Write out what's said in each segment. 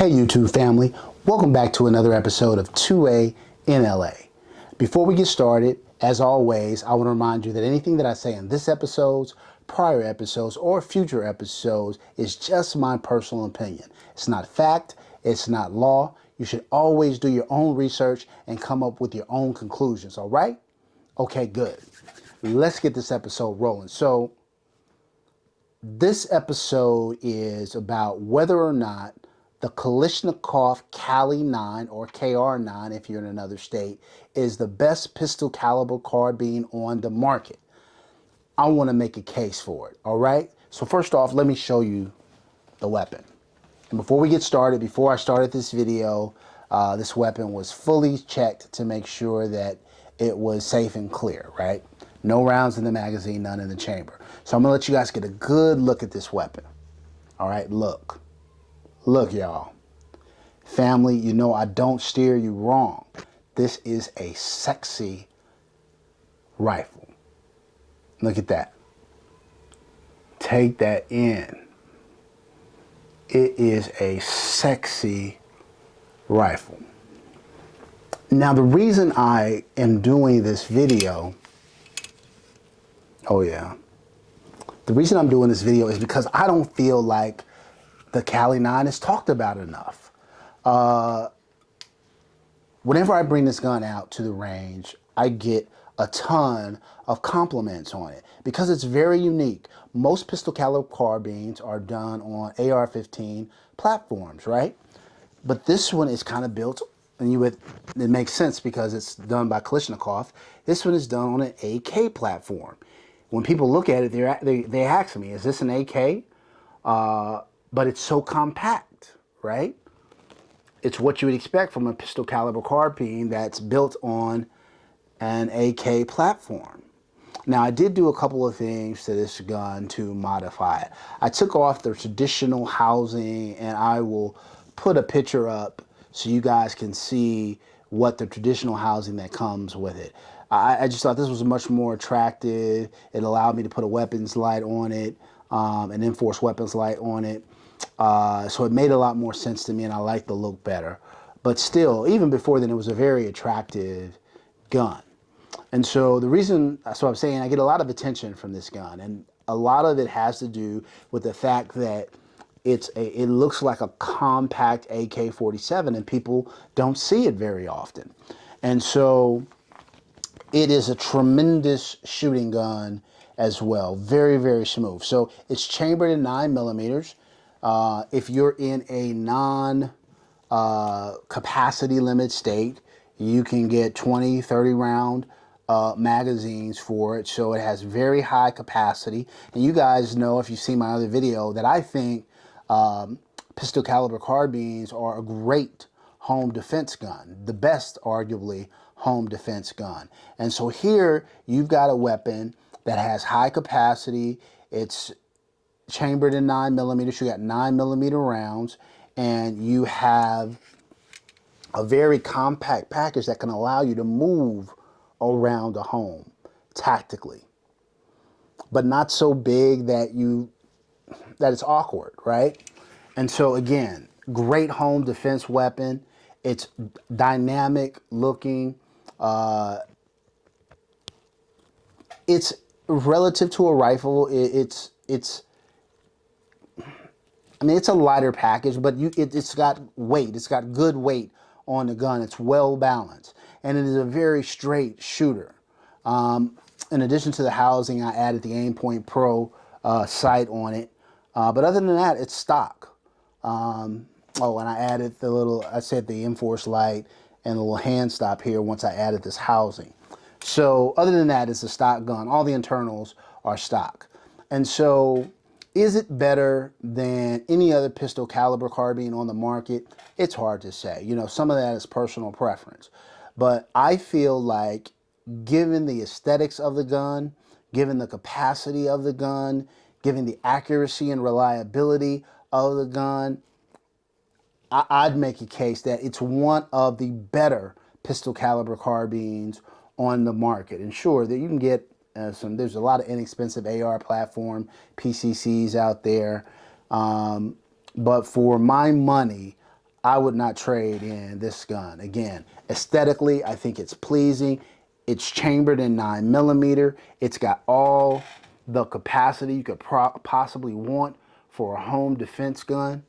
Hey YouTube family, welcome back to another episode of 2A in LA. Before we get started, as always, I want to remind you that anything that I say in this episode, prior episodes, or future episodes is just my personal opinion. It's not fact, it's not law. You should always do your own research and come up with your own conclusions, all right? Okay, good. Let's get this episode rolling. So, this episode is about whether or not the Kalashnikov KR9 or KR9, if you're in another state, is the best pistol caliber carbine on the market. I want to make a case for it, all right? So first off, let me show you the weapon. And before we get started, before I started this video, this weapon was fully checked to make sure that it was safe and clear, right? No rounds in the magazine, none in the chamber. So I'm gonna let you guys get a good look at this weapon. All right, look. Look, y'all. Family, you know I don't steer you wrong. This is a sexy rifle. Look at that. Take that in. It is a sexy rifle. Now, the reason I am doing this video, the reason I'm doing this video is because I don't feel like the KR9 is talked about enough. Whenever I bring this gun out to the range, I get a ton of compliments on it because it's very unique. Most pistol caliber carbines are done on AR-15 platforms, right? But this one is kind of built, and it makes sense because it's done by Kalashnikov. This one is done on an AK platform. When people look at it, they ask me, is this an AK? But it's so compact, right? It's what you would expect from a pistol caliber carbine that's built on an AK platform. Now, I did do a couple of things to this gun to modify it. I took off the traditional housing, and I will put a picture up so you guys can see what the traditional housing that comes with it. I just thought this was much more attractive. It allowed me to put a weapons light on it, an enforced weapons light on it. So it made a lot more sense to me, and I like the look better. But still, even before then, it was a very attractive gun. And so I'm saying I get a lot of attention from this gun, and a lot of it has to do with the fact that it looks like a compact AK-47, and people don't see it very often. And so it is a tremendous shooting gun as well. Very, very smooth. So it's chambered in 9mm. If you're in a non-capacity limit state, you can get 20, 30 round magazines for it. So it has very high capacity. And you guys know, if you've seen my other video, that I think pistol caliber carbines are a great home defense gun. The best, arguably, home defense gun. And so here you've got a weapon that has high capacity. It's chambered in 9mm. You got 9mm rounds, and you have a very compact package that can allow you to move around the home tactically, but not so big that it's awkward, right? And so again, great home defense weapon. It's dynamic looking. It's relative to a rifle. It's a lighter package, but it's got weight. It's got good weight on the gun. It's well balanced, and it is a very straight shooter. In addition to the housing, I added the Aimpoint Pro sight on it. But other than that, it's stock. And I added the enforced light and the little hand stop here once I added this housing. So other than that, it's a stock gun. All the internals are stock. And so, is it better than any other pistol caliber carbine on the market? It's hard to say. You know, some of that is personal preference. But I feel like, given the aesthetics of the gun, given the capacity of the gun, given the accuracy and reliability of the gun, I'd make a case that it's one of the better pistol caliber carbines on the market. And sure, that you can get there's a lot of inexpensive AR platform PCCs out there, but for my money, I would not trade in this gun. Again, aesthetically, I think it's pleasing. It's chambered in 9mm. It's got all the capacity you could possibly want for a home defense gun.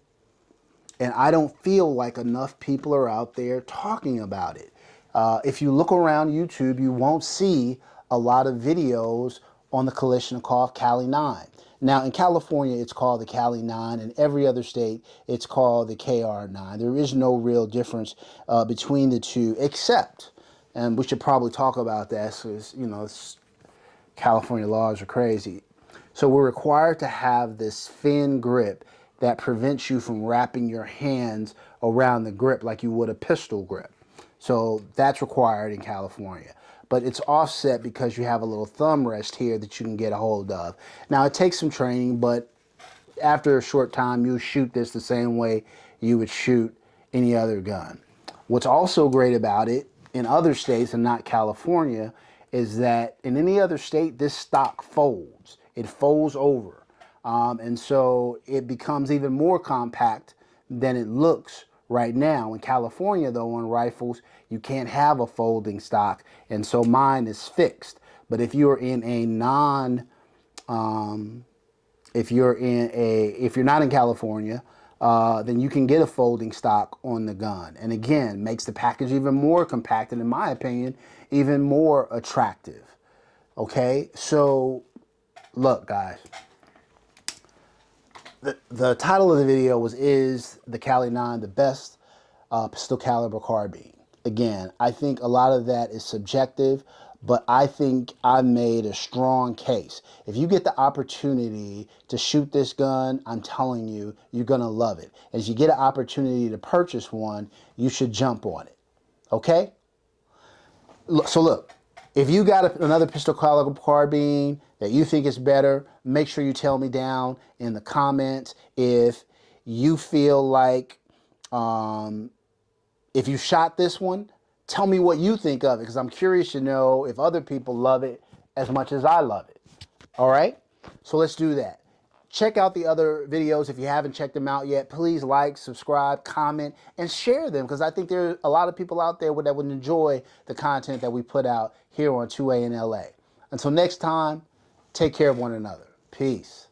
And I don't feel like enough people are out there talking about it. If you look around YouTube, you won't see a lot of videos on the Kalashnikov KR9. Now, in California, it's called the KR9. In every other state, it's called the KR9. There is no real difference between the two, except, and we should probably talk about that because, you know, California laws are crazy. So we're required to have this fin grip that prevents you from wrapping your hands around the grip like you would a pistol grip. So that's required in California. But it's offset because you have a little thumb rest here that you can get a hold of. Now, it takes some training, but after a short time, you'll shoot this the same way you would shoot any other gun. What's also great about it in other states and not California is that in any other state, this stock folds. It folds over. And so it becomes even more compact than it looks right now. In California, though, on rifles, you can't have a folding stock, and so mine is fixed. But if you're in a if you're not in California, then you can get a folding stock on the gun. And again, makes the package even more compact and, in my opinion, even more attractive. Okay, so look, guys. The title of the video was, is the KR9 the best pistol caliber carbine? Again, I think a lot of that is subjective, but I think I made a strong case. If you get the opportunity to shoot this gun, I'm telling you, you're gonna love it. As you get an opportunity to purchase one, you should jump on it, okay? So look, if you got another pistol caliber carbine that you think is better, make sure you tell me down in the comments. If you feel like, if you shot this one, tell me what you think of it, because I'm curious to know if other people love it as much as I love it. All right? So let's do that. Check out the other videos if you haven't checked them out yet. Please like, subscribe, comment, and share them, because I think there are a lot of people out there that would enjoy the content that we put out here on 2A in LA. Until next time, take care of one another. Peace.